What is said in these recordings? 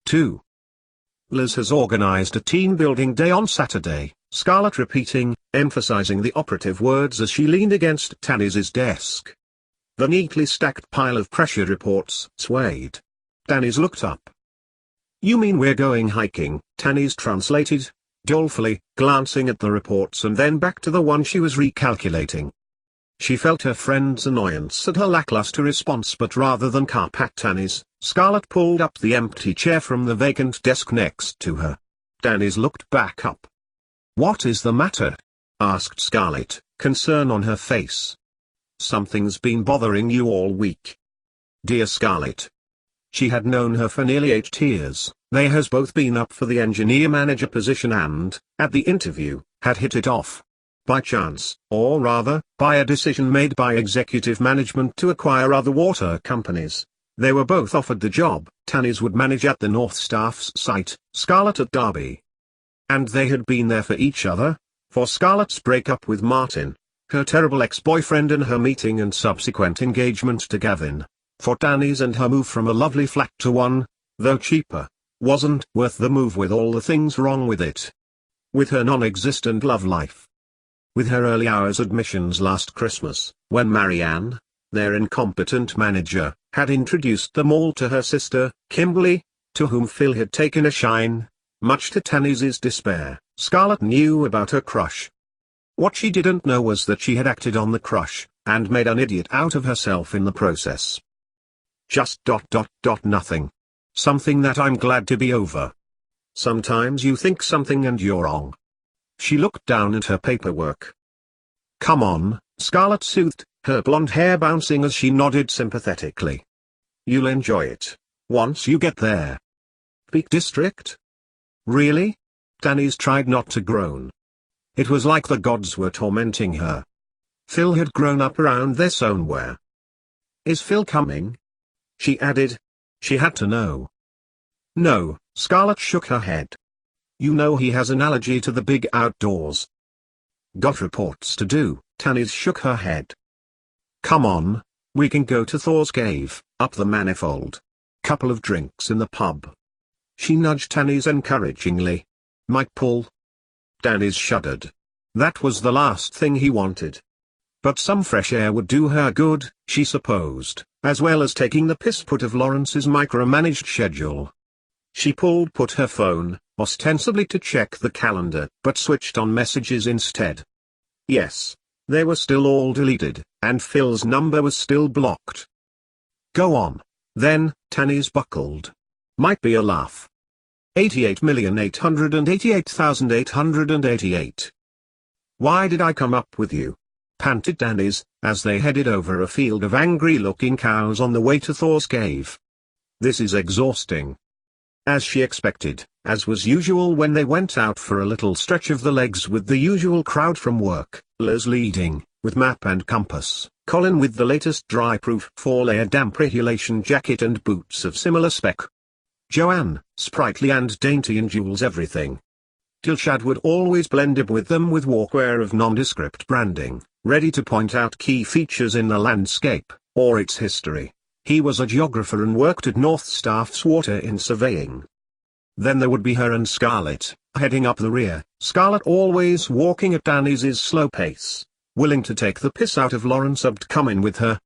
2. Liz has organized a team-building day on Saturday, Scarlett repeating, emphasizing the operative words as she leaned against Tanis's desk. The neatly stacked pile of pressure reports swayed. Tanis looked up. "You mean we're going hiking?" Tanis translated, dolefully, glancing at the reports and then back to the one she was recalculating. She felt her friend's annoyance at her lackluster response, but rather than carp at Tanis, Scarlett pulled up the empty chair from the vacant desk next to her. Tanis looked back up. "What is the matter?" asked Scarlett, concern on her face. "Something's been bothering you all week." "Dear Scarlett." She had known her for nearly 8 years, they has both been up for the engineer-manager position and, at the interview, had hit it off. By chance, or rather, by a decision made by executive management to acquire other water companies, they were both offered the job. Tanis would manage at the North Staff's site, Scarlett at Derby. And they had been there for each other, for Scarlett's breakup with Martin, her terrible ex-boyfriend and her meeting and subsequent engagement to Gavin, for Tanis and her move from a lovely flat to one, though cheaper, wasn't worth the move with all the things wrong with it. With her non-existent love life. With her early hours admissions last Christmas, when Marianne, their incompetent manager, had introduced them all to her sister, Kimberly, to whom Phil had taken a shine, much to Tanis's despair. Scarlett knew about her crush. What she didn't know was that she had acted on the crush, and made an idiot out of herself in the process. Just nothing. Something that I'm glad to be over. Sometimes you think something and you're wrong. She looked down at her paperwork. "Come on," Scarlett soothed, her blonde hair bouncing as she nodded sympathetically. "You'll enjoy it, once you get there." "Peak District? Really?" Tanis tried not to groan. It was like the gods were tormenting her. Phil had grown up around there somewhere. "Is Phil coming?" she added. She had to know. "No," Scarlett shook her head. "You know he has an allergy to the big outdoors." "Got reports to do," Tanis shook her head. "Come on, we can go to Thor's cave, up the manifold. Couple of drinks in the pub." She nudged Tanis encouragingly. "Might pull." Tanis shuddered. That was the last thing he wanted. But some fresh air would do her good, she supposed, as well as taking the piss-put of Lawrence's micromanaged schedule. She put her phone, ostensibly to check the calendar, but switched on messages instead. Yes, they were still all deleted, and Phil's number was still blocked. "Go on, then," Tanis buckled. "Might be a laugh." 88,888,888. "Why did I come up with you?" panted Tanis, as they headed over a field of angry-looking cows on the way to Thor's cave. "This is exhausting." As she expected, as was usual when they went out for a little stretch of the legs with the usual crowd from work, Liz leading, with map and compass, Colin with the latest dry-proof 4-layer damp regulation jacket and boots of similar spec. Joanne, sprightly and dainty in Jules everything. Dilshad would always blend in with them with walkwear of nondescript branding, ready to point out key features in the landscape, or its history. He was a geographer and worked at North Staff's Water in surveying. Then there would be her and Scarlett, heading up the rear, Scarlett always walking at Tanis's slow pace, willing to take the piss out of Lawrence abd coming with her.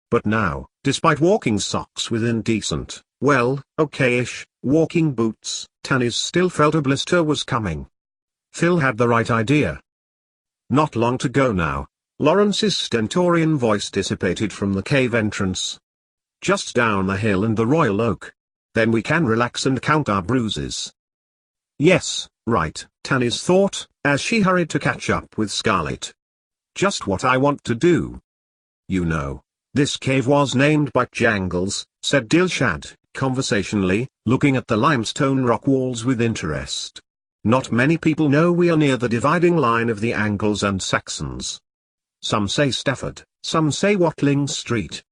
But now, despite walking socks with indecent, well, okay-ish, walking boots, Tanis still felt a blister was coming. Phil had the right idea. Not long to go now. Lawrence's stentorian voice dissipated from the cave entrance. "Just down the hill and the Royal Oak. Then we can relax and count our bruises." Yes, right, Tanis thought, as she hurried to catch up with Scarlett. "Just what I want to do." "You know, this cave was named by Jangles," said Dilshad, conversationally, looking at the limestone rock walls with interest. "Not many people know we are near the dividing line of the Angles and Saxons. Some say Stafford, some say Watling Street."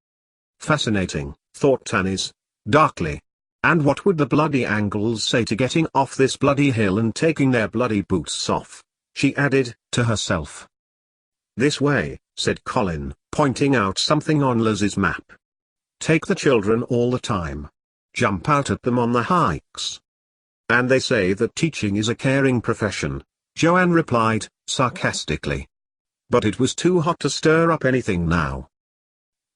Fascinating, thought Tanis, darkly. And what would the bloody Angles say to getting off this bloody hill and taking their bloody boots off? She added, to herself. "This way," said Colin, pointing out something on Liz's map. "Take the children all the time." jump out at them on the hikes. And they say that teaching is a caring profession, Joanne replied, sarcastically. But it was too hot to stir up anything now.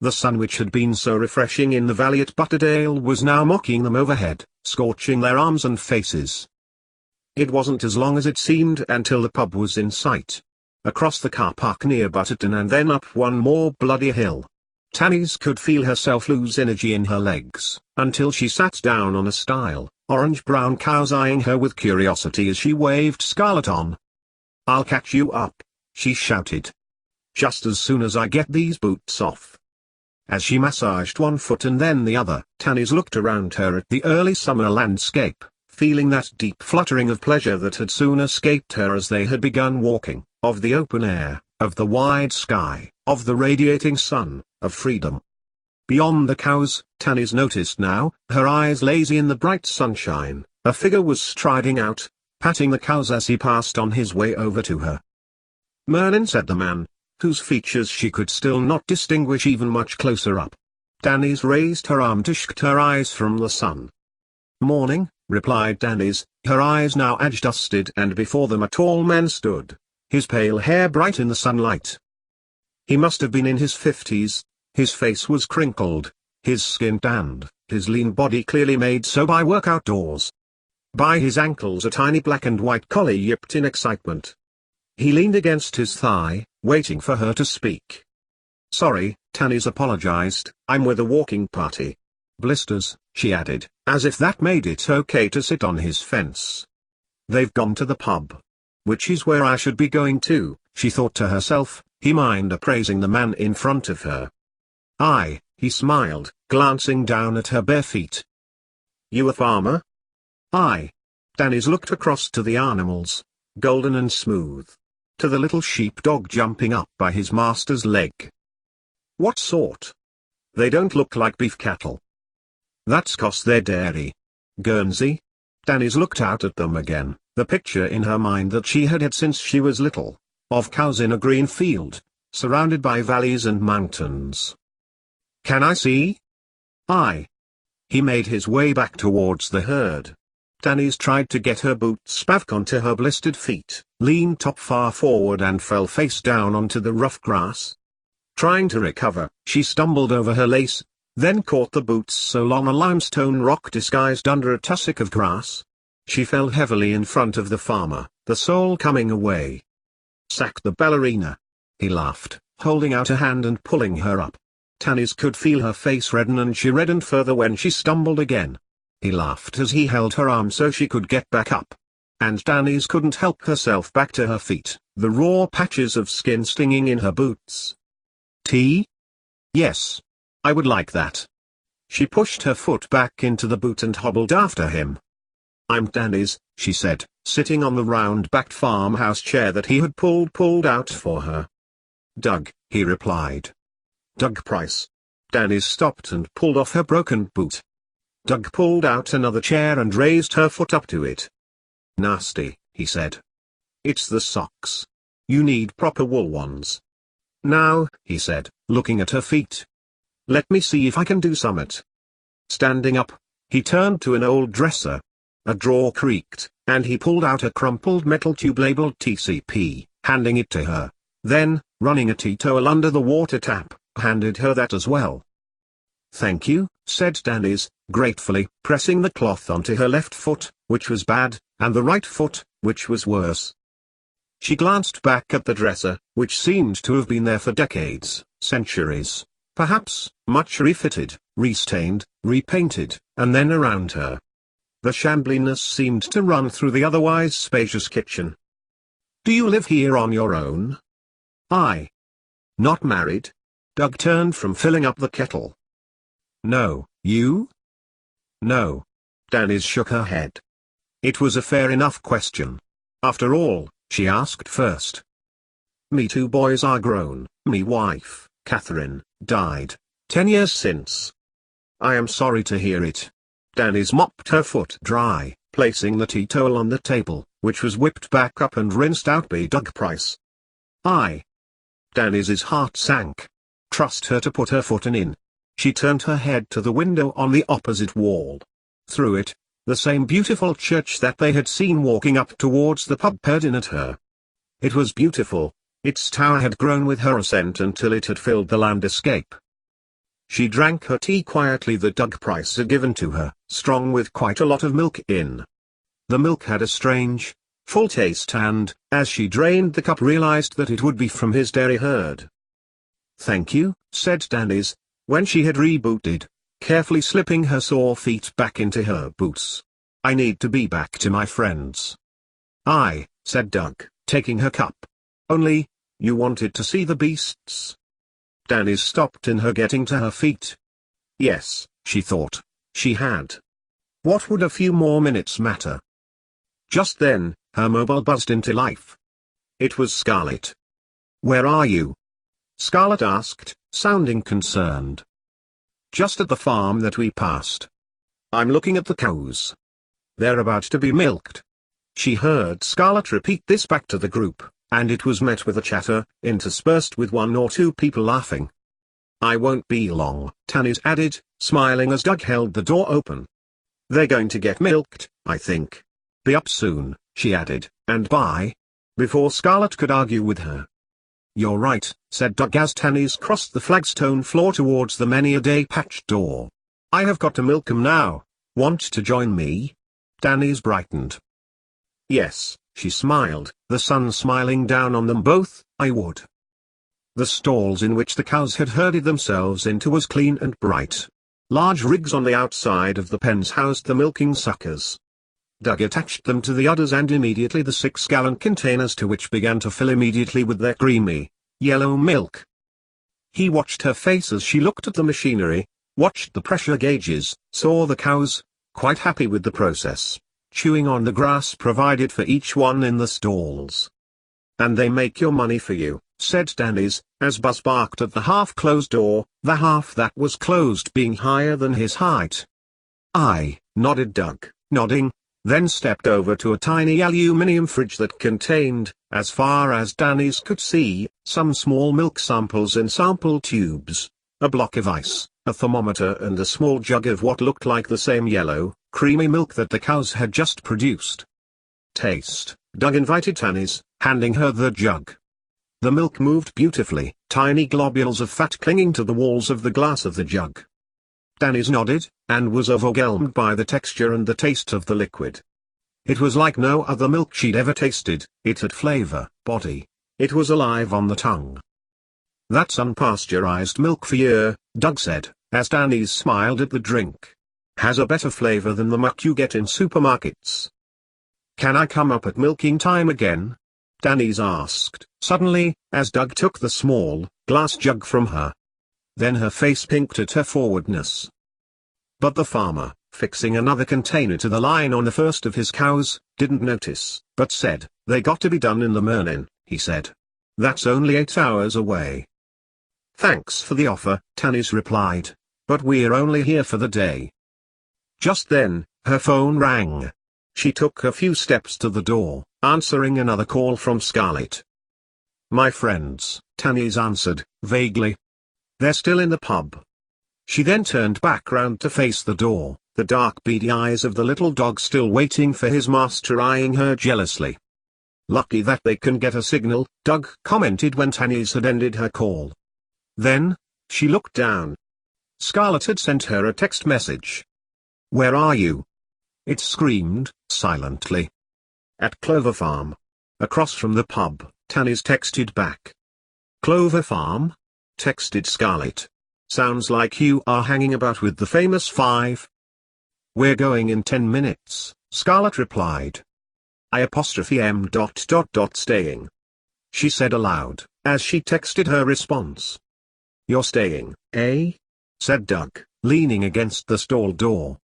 The sun, which had been so refreshing in the valley at Butterdale, was now mocking them overhead, scorching their arms and faces. It wasn't as long as it seemed until the pub was in sight. Across the car park near Butterton and then up one more bloody hill. Tanis could feel herself lose energy in her legs, until she sat down on a stile, orange-brown cows eyeing her with curiosity as she waved Scarlet on. "I'll catch you up," she shouted. "Just as soon as I get these boots off." As she massaged one foot and then the other, Tanis looked around her at the early summer landscape, feeling that deep fluttering of pleasure that had soon escaped her as they had begun walking, of the open air, of the wide sky, of the radiating sun, of freedom. Beyond the cows, Tanis noticed now, her eyes lazy in the bright sunshine, a figure was striding out, patting the cows as he passed on his way over to her. "Merlin," said the man, whose features she could still not distinguish even much closer up. Tanis raised her arm to shut her eyes from the sun. "Morning," replied Tanis, her eyes now adjusted, and before them a tall man stood, his pale hair bright in the sunlight. He must have been in his 50s, his face was crinkled, his skin tanned, his lean body clearly made so by work outdoors. By his ankles a tiny black and white collie yipped in excitement. He leaned against his thigh, waiting for her to speak. "Sorry," Tanis apologized, "I'm with a walking party." "Blisters," she added, as if that made it okay to sit on his fence. "They've gone to the pub. Which is where I should be going to," she thought to herself, he mind appraising the man in front of her. "Aye," he smiled, glancing down at her bare feet. "You a farmer?" "Aye." Tanis looked across to the animals, golden and smooth. To the little sheepdog jumping up by his master's leg. "What sort?" "They don't look like beef cattle." "That's 'cause they're dairy." "Guernsey?" Tanis looked out at them again, the picture in her mind that she had had since she was little, of cows in a green field, surrounded by valleys and mountains. "Can I see?" "Aye." He made his way back towards the herd. Tanis tried to get her boots back onto her blistered feet, leaned top far forward and fell face down onto the rough grass. Trying to recover, she stumbled over her lace, then caught the boots so long a limestone rock disguised under a tussock of grass. She fell heavily in front of the farmer, the sole coming away. "Sack the ballerina," he laughed, holding out a hand and pulling her up. Tanis could feel her face redden, and she reddened further when she stumbled again. He laughed as he held her arm so she could get back up. And Tanis couldn't help herself back to her feet, the raw patches of skin stinging in her boots. "Tea?" "Yes. I would like that." She pushed her foot back into the boot and hobbled after him. "I'm Tanis," she said, sitting on the round-backed farmhouse chair that he had pulled out for her. "Doug," he replied. "Doug Price." Tanis stopped and pulled off her broken boot. Doug pulled out another chair and raised her foot up to it. "Nasty," he said. "It's the socks. You need proper wool ones." "Now," he said, looking at her feet. "Let me see if I can do something." Standing up, he turned to an old dresser. A drawer creaked, and he pulled out a crumpled metal tube labeled TCP, handing it to her. Then, running a tea towel under the water tap, handed her that as well. "Thank you," said Tanis, gratefully, pressing the cloth onto her left foot, which was bad, and the right foot, which was worse. She glanced back at the dresser, which seemed to have been there for decades, centuries, perhaps, much refitted, restained, repainted, and then around her. The shambliness seemed to run through the otherwise spacious kitchen. "Do you live here on your own?" "Aye." "Not married?" Doug turned from filling up the kettle. "No, you?" "No." Tanis shook her head. It was a fair enough question. After all, she asked first. "Me 2 boys are grown. Me wife, Catherine, died 10 years since." "I am sorry to hear it." Tanis mopped her foot dry, placing the tea towel on the table, which was whipped back up and rinsed out by Doug Price. "Aye." Tanis's heart sank. Trust her to put her foot in. She turned her head to the window on the opposite wall. Through it, the same beautiful church that they had seen walking up towards the pub peered in at her. It was beautiful. Its tower had grown with her ascent until it had filled the landscape. She drank her tea quietly that Doug Price had given to her, strong with quite a lot of milk in. The milk had a strange, full taste and, as she drained the cup, realized that it would be from his dairy herd. "Thank you," said Denise, when she had rebooted, carefully slipping her sore feet back into her boots. "I need to be back to my friends." "Aye," said Doug, taking her cup. "Only, you wanted to see the beasts?" Denise stopped in her getting to her feet. Yes, she thought, she had. What would a few more minutes matter? Just then, her mobile buzzed into life. It was Scarlett. "Where are you?" Scarlett asked, sounding concerned. "Just at the farm that we passed. I'm looking at the cows. They're about to be milked." She heard Scarlett repeat this back to the group, and it was met with a chatter, interspersed with one or two people laughing. "I won't be long," Tanis added, smiling as Doug held the door open. "They're going to get milked, I think. Be up soon," she added, "and bye," before Scarlett could argue with her. "You're right," said Doug as Tanis crossed the flagstone floor towards the many-a-day patch door. "I have got to milk 'em now. Want to join me?" Tanis brightened. "Yes," she smiled, the sun smiling down on them both, "I would." The stalls in which the cows had herded themselves into was clean and bright. Large rigs on the outside of the pens housed the milking suckers. Doug attached them to the udders, and immediately the 6-gallon containers to which began to fill immediately with their creamy, yellow milk. He watched her face as she looked at the machinery, watched the pressure gauges, saw the cows, quite happy with the process, chewing on the grass provided for each one in the stalls. "And they make your money for you," said Denise, as Buzz barked at the half-closed door, the half that was closed being higher than his height. "Aye," nodded Doug, nodding, then stepped over to a tiny aluminium fridge that contained, as far as Denise could see, some small milk samples in sample tubes, a block of ice, a thermometer, and a small jug of what looked like the same yellow, creamy milk that the cows had just produced. "Taste," Doug invited Denise, handing her the jug. The milk moved beautifully, tiny globules of fat clinging to the walls of the glass of the jug. Denise nodded, and was overwhelmed by the texture and the taste of the liquid. It was like no other milk she'd ever tasted. It had flavor, body. It was alive on the tongue. "That's unpasteurized milk for you," Doug said, as Denise smiled at the drink. "Has a better flavor than the muck you get in supermarkets." "Can I come up at milking time again?" Denise asked, suddenly, as Doug took the small, glass jug from her. Then her face pinked at her forwardness. But the farmer, fixing another container to the line on the first of his cows, didn't notice, but said, "They got to be done in the morning," he said. "That's only 8 hours away." "Thanks for the offer," Denise replied, "but we're only here for the day." Just then, her phone rang. She took a few steps to the door, answering another call from Scarlett. "My friends," Denise answered, vaguely. "They're still in the pub." She then turned back round to face the door, the dark beady eyes of the little dog still waiting for his master eyeing her jealously. "Lucky that they can get a signal," Doug commented when Denise had ended her call. Then, she looked down. Scarlett had sent her a text message. "Where are you?" It screamed, silently. "At Clover Farm. Across from the pub," Denise texted back. "Clover Farm?" texted Scarlett. "Sounds like you are hanging about with the famous 5. "We're going in 10 minutes, Scarlett replied. "Staying," she said aloud, as she texted her response. "You're staying, eh?" said Doug, leaning against the stall door.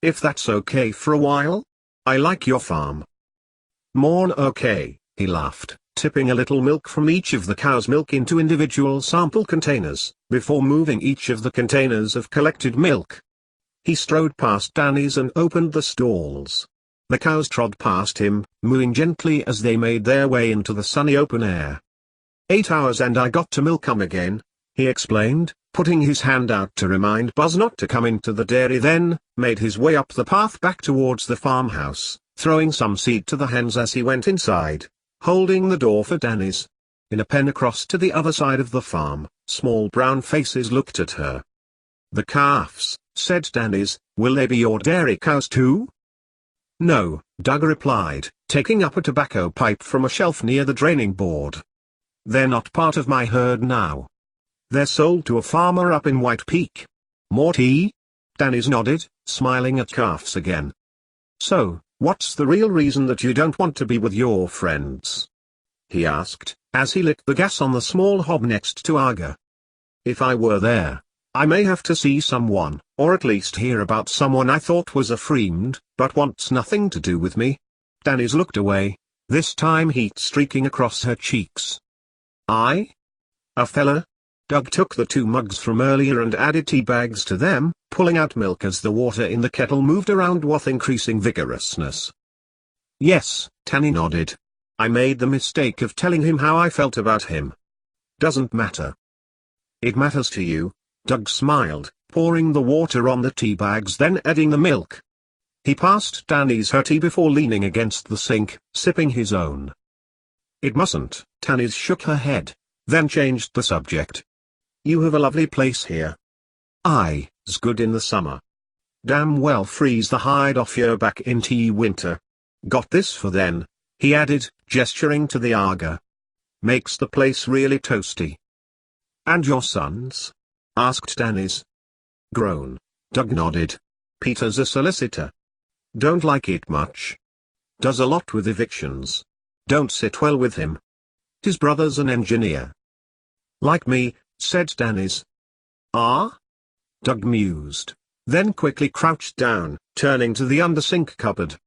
"If that's okay for a while? I like your farm." "Morn okay," he laughed, tipping a little milk from each of the cow's milk into individual sample containers, before moving each of the containers of collected milk. He strode past Denise and opened the stalls. The cows trod past him, mooing gently as they made their way into the sunny open air. 8 hours and I got to milk 'em again, he explained, putting his hand out to remind Buzz not to come into the dairy, then made his way up the path back towards the farmhouse, throwing some seed to the hens as he went inside, holding the door for Danny's. In a pen across to the other side of the farm, small brown faces looked at her. "The calves," said Danny's, "will they be your dairy cows too?" "No," Doug replied, taking up a tobacco pipe from a shelf near the draining board. "They're not part of my herd now. They're sold to a farmer up in White Peak." "More tea?" Danny's nodded, smiling at calves again. "So, what's the real reason that you don't want to be with your friends?" he asked, as he lit the gas on the small hob next to Aga. "If I were there, I may have to see someone, or at least hear about someone I thought was a friend, but wants nothing to do with me." Danny's looked away, this time heat streaking across her cheeks. "I? A fella?" Doug took the 2 mugs from earlier and added tea bags to them, pulling out milk as the water in the kettle moved around with increasing vigorousness. "Yes," Tanny nodded. "I made the mistake of telling him how I felt about him." "Doesn't matter." "It matters to you," Doug smiled, pouring the water on the tea bags then adding the milk. He passed Danny's her tea before leaning against the sink, sipping his own. "It mustn't," Tanny's shook her head, then changed the subject. "You have a lovely place here." "It's good in the summer. Damn well freeze the hide off your back in tea winter. Got this for then," he added, gesturing to the Aga. "Makes the place really toasty." "And your sons?" asked Danny's. "Grown," Doug nodded. "Peter's a solicitor. Don't like it much. Does a lot with evictions. Don't sit well with him. His brother's an engineer." "Like me," said Danny's. "Ah?" Doug mused, then quickly crouched down, turning to the under-sink cupboard.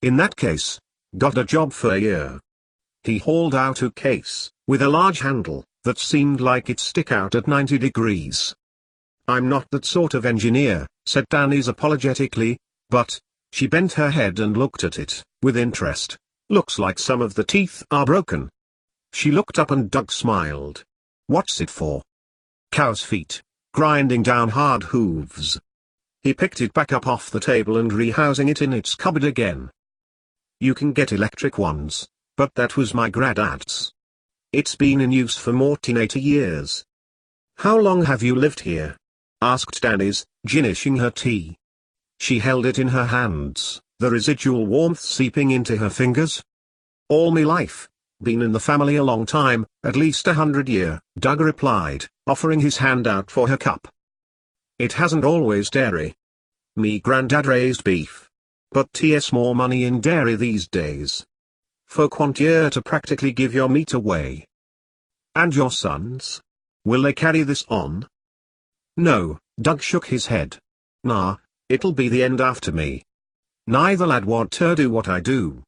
"In that case, got a job for a year." He hauled out a case, with a large handle, that seemed like it'd stick out at 90 degrees. "I'm not that sort of engineer," said Danny's apologetically, but, she bent her head and looked at it, with interest. "Looks like some of the teeth are broken." She looked up and Doug smiled. "What's it for?" "Cow's feet, grinding down hard hooves." He picked it back up off the table and rehousing it in its cupboard again. "You can get electric ones, but that was my granddad's. It's been in use for more than 80 years. "How long have you lived here?" asked Danny's, ginishing her tea. She held it in her hands, the residual warmth seeping into her fingers. "All me life. Been in the family a long time, at least 100 year," Doug replied, offering his hand out for her cup. "It hasn't always dairy. Me granddad raised beef. But ts more money in dairy these days. Folk want year to practically give your meat away." "And your sons? Will they carry this on?" "No," Doug shook his head. "Nah, it'll be the end after me. Neither lad want to do what I do.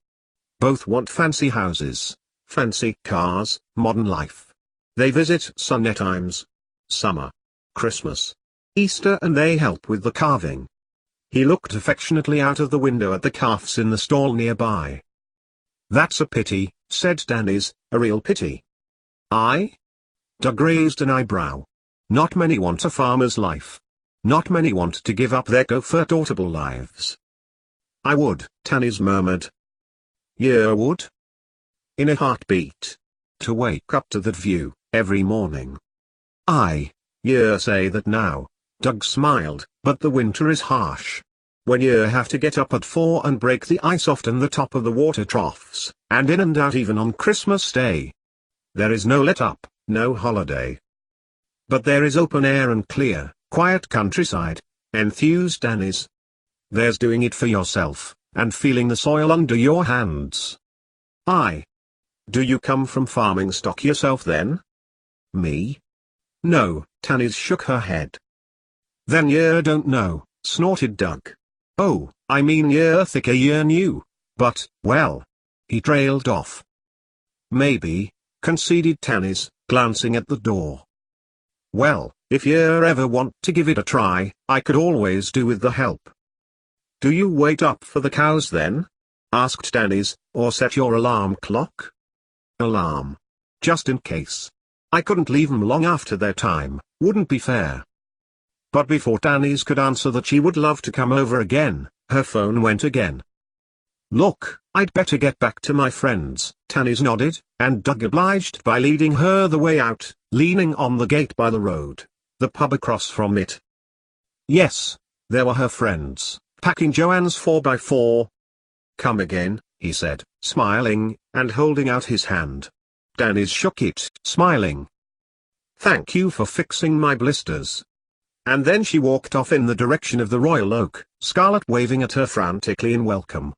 Both want fancy houses, fancy cars, modern life. They visit Sunday times. Summer, Christmas, Easter, and they help with the carving." He looked affectionately out of the window at the calves in the stall nearby. "That's a pity," said Danny's, "a real pity." "Aye?" Doug raised an eyebrow. "Not many want a farmer's life. Not many want to give up their comfortable lives." "I would," Tannis murmured. "You would?" "In a heartbeat. To wake up to that view, every morning." "Aye, you say that now," Doug smiled, "but the winter is harsh. When you have to get up at 4 and break the ice often the top of the water troughs, and in and out even on Christmas Day. There is no let-up, no holiday. But there is open air and clear, quiet countryside," enthused Danny's. "There's doing it for yourself, and feeling the soil under your hands." "Aye. Do you come from farming stock yourself then?" "Me? No," Tannis shook her head. "Then you don't know," snorted Doug. "Oh, I mean you're thicker you knew. But, well." He trailed off. "Maybe," conceded Tannis, glancing at the door. "Well, if you ever want to give it a try, I could always do with the help." "Do you wait up for the cows then?" asked Danny's, "or set your alarm clock?" "Alarm. Just in case. I couldn't leave 'em long after their time, wouldn't be fair. But before Tanis could answer that she would love to come over again, her phone went again. Look, I'd better get back to my friends, Tanis nodded, and Doug obliged by leading her the way out, leaning on the gate by the road, the pub across from it. Yes, there were her friends, packing Joanne's 4x4. Come again, he said, smiling, and holding out his hand. Tanis shook it, smiling. Thank you for fixing my blisters. And then she walked off in the direction of the Royal Oak, Scarlett waving at her frantically in welcome.